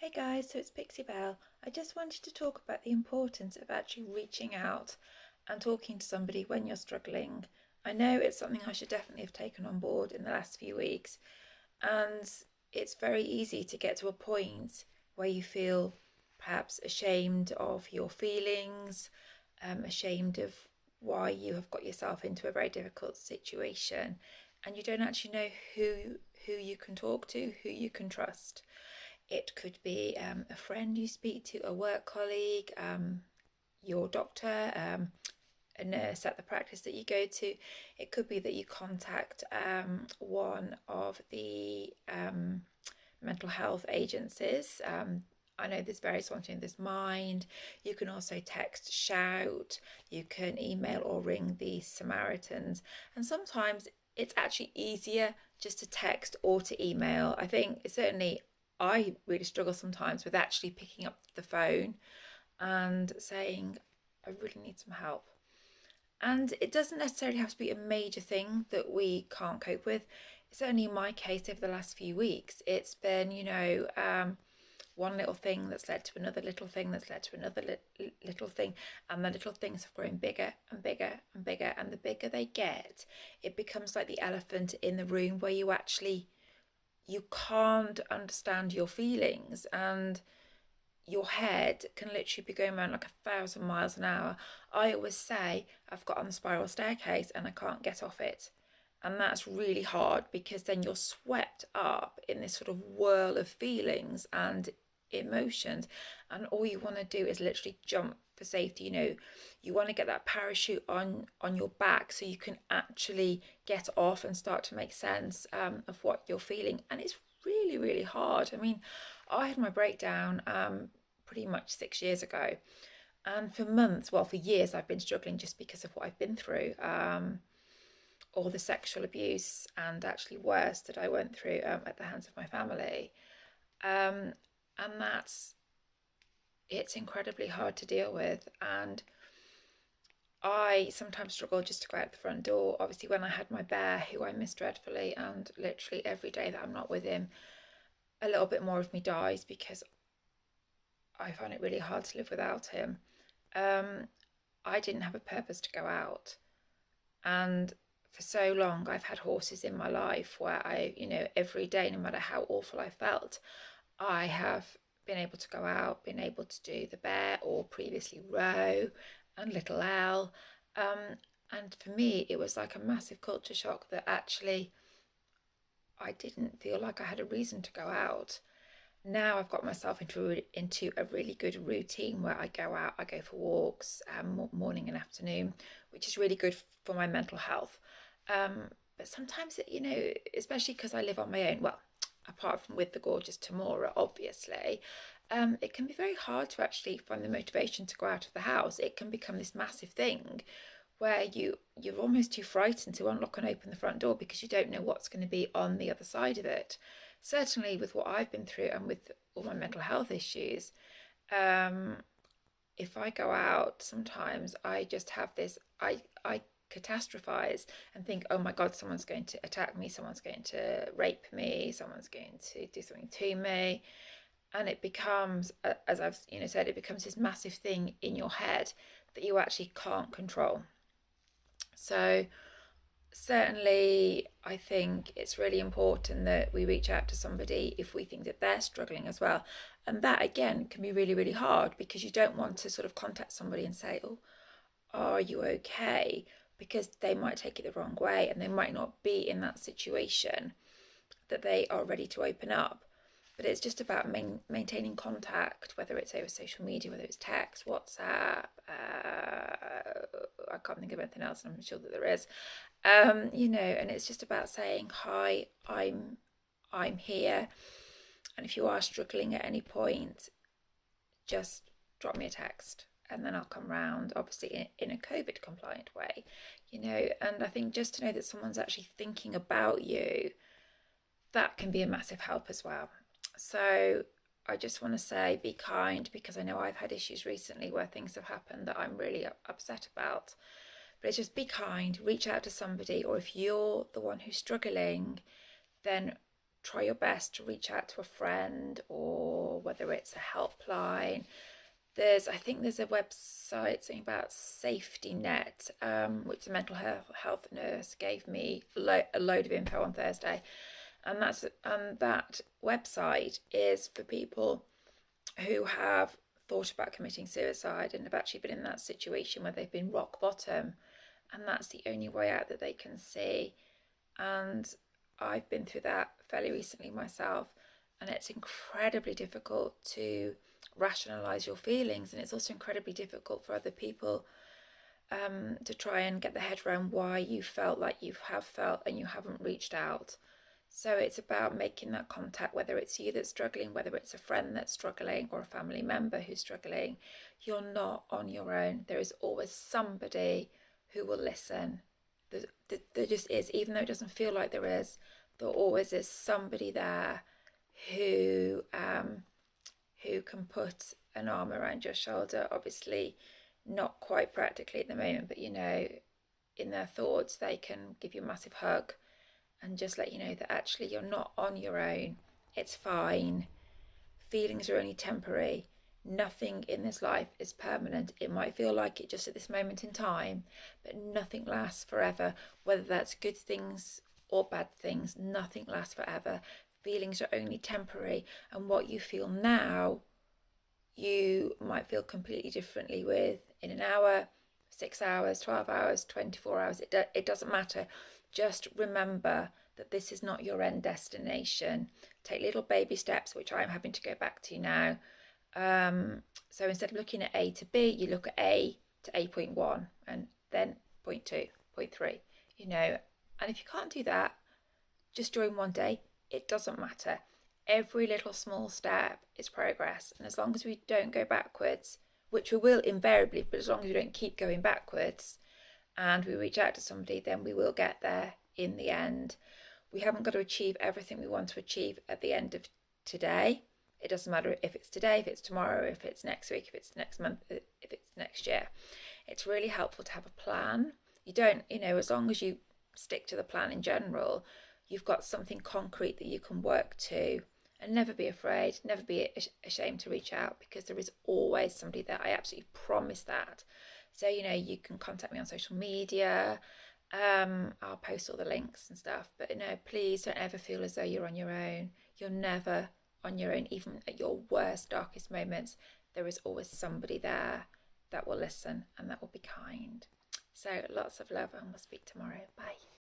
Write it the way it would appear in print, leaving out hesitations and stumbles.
Hey guys, so it's Pixie Belle. I just wanted to talk about the importance of actually reaching out and talking to somebody when you're struggling. I know it's something I should definitely have taken on board in the last few weeks, and it's very easy to get to a point where you feel perhaps ashamed of your feelings, ashamed of why you have got yourself into a very difficult situation, and you don't actually know who you can talk to, who you can trust. It could be a friend you speak to, a work colleague, your doctor, a nurse at the practice that you go to. It could be that you contact one of the mental health agencies. I know there's various ones in this Mind. You can also text Shout. You can email or ring the Samaritans. And sometimes it's actually easier just to text or to email. I think certainly I really struggle sometimes with actually picking up the phone and saying, I really need some help. And it doesn't necessarily have to be a major thing that we can't cope with. Certainly in my case, over the last few weeks, it's been, one little thing that's led to another little thing that's led to another little thing, and the little things have grown bigger and bigger and bigger. And the bigger they get, it becomes like the elephant in the room where you can't understand your feelings, and your head can literally be going around like 1,000 miles an hour. I always say I've got on the spiral staircase and I can't get off it. And that's really hard because then you're swept up in this sort of whirl of feelings and emotions. And all you want to do is literally jump for safety. You want to get that parachute on your back so you can actually get off and start to make sense of what you're feeling. And it's really, really hard. I mean, I had my breakdown pretty much 6 years ago. And for months, well, for years, I've been struggling just because of what I've been through, all the sexual abuse and actually worse that I went through at the hands of my family. And it's incredibly hard to deal with. And I sometimes struggle just to go out the front door. Obviously, when I had my bear, who I miss dreadfully, and literally every day that I'm not with him, a little bit more of me dies because I find it really hard to live without him. I didn't have a purpose to go out. And for so long, I've had horses in my life where every day, no matter how awful I felt, I have been able to go out, been able to do the bear or previously Row and Little L. And for me, it was like a massive culture shock that actually I didn't feel like I had a reason to go out. Now I've got myself into a really good routine where I go out, I go for walks, morning and afternoon, which is really good for my mental health. But sometimes, especially because I live on my own, well, apart from with the gorgeous Tamora, obviously, it can be very hard to actually find the motivation to go out of the house. It can become this massive thing where you're almost too frightened to unlock and open the front door because you don't know what's going to be on the other side of it. Certainly with what I've been through and with all my mental health issues, if I go out, sometimes I just have this, I catastrophize and think, oh my God, someone's going to attack me, someone's going to rape me, someone's going to do something to me. And it becomes, as I've said, it becomes this massive thing in your head that you actually can't control. So certainly, I think it's really important that we reach out to somebody if we think that they're struggling as well. And that, again, can be really, really hard because you don't want to sort of contact somebody and say, oh, are you okay? Because they might take it the wrong way and they might not be in that situation that they are ready to open up. But it's just about maintaining contact, whether it's over social media, whether it's text, WhatsApp. I can't think of anything else, and I'm sure that there is. And it's just about saying, hi, I'm here. And if you are struggling at any point, just drop me a text and then I'll come round, obviously in a COVID compliant way, and I think just to know that someone's actually thinking about you, that can be a massive help as well. So I just want to say be kind, because I know I've had issues recently where things have happened that I'm really upset about. But it's just be kind, reach out to somebody, or if you're the one who's struggling, then try your best to reach out to a friend or whether it's a helpline. I think there's a website saying about Safety Net, which the mental health nurse gave me a load of info on Thursday, and that website is for people who have thought about committing suicide and have actually been in that situation where they've been rock bottom, and that's the only way out that they can see. And I've been through that fairly recently myself, and it's incredibly difficult to rationalize your feelings, and it's also incredibly difficult for other people to try and get their head around why you felt like you have felt and you haven't reached out. So it's about making that contact, whether it's you that's struggling, whether it's a friend that's struggling, or a family member who's struggling. You're not on your own. There is always somebody who will listen. There just is, even though it doesn't feel like there is, there always is somebody there who can put an arm around your shoulder. Obviously, not quite practically at the moment, but in their thoughts, they can give you a massive hug and just let you know that actually you're not on your own. It's fine. Feelings are only temporary. Nothing in this life is permanent. It might feel like it just at this moment in time, but nothing lasts forever. Whether that's good things or bad things, nothing lasts forever. Feelings are only temporary, and what you feel now, you might feel completely differently with in an hour, 6 hours, 12 hours, 24 hours. It doesn't matter. Just remember that this is not your end destination. Take little baby steps, which I'm having to go back to now. So instead of looking at A to B, you look at A to A.1 and then point 2, point 3, And if you can't do that just during one day, it doesn't matter. Every little small step is progress. And as long as we don't go backwards, which we will invariably, but as long as we don't keep going backwards, and we reach out to somebody, then we will get there in the end. We haven't got to achieve everything we want to achieve at the end of today. It doesn't matter if it's today, if it's tomorrow, if it's next week, if it's next month, if it's next year. It's really helpful to have a plan. You don't, as long as you stick to the plan in general, you've got something concrete that you can work to. And never be afraid, never be ashamed to reach out, because there is always somebody there. I absolutely promise that. So, you can contact me on social media. I'll post all the links and stuff. But, please don't ever feel as though you're on your own. You're never on your own. Even at your worst, darkest moments, there is always somebody there that will listen and that will be kind. So lots of love, and we'll speak tomorrow. Bye.